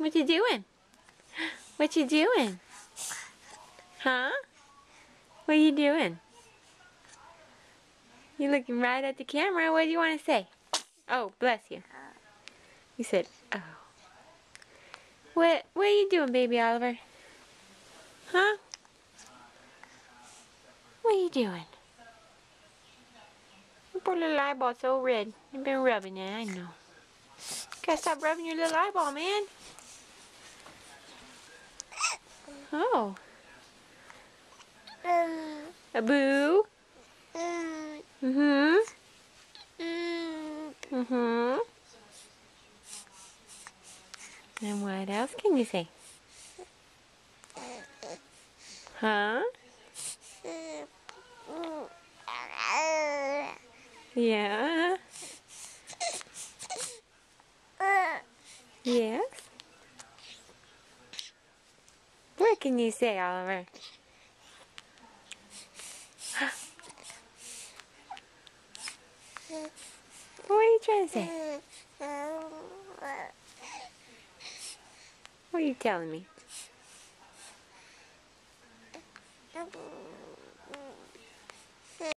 What you doing? What you doing? Huh? What are you doing? You're looking right at the camera. What do you want to say? Oh, bless you. You said, oh. What are you doing, baby Oliver? Huh? What are you doing? Your poor little eyeball's so red. You've been rubbing it, I know. Gotta stop rubbing your little eyeball, man. Oh. A boo? Mm-hmm. Mm-hmm. And what else can you say? Huh? Yeah. Yes. What can you say, Oliver? What are you trying to say? What are you telling me?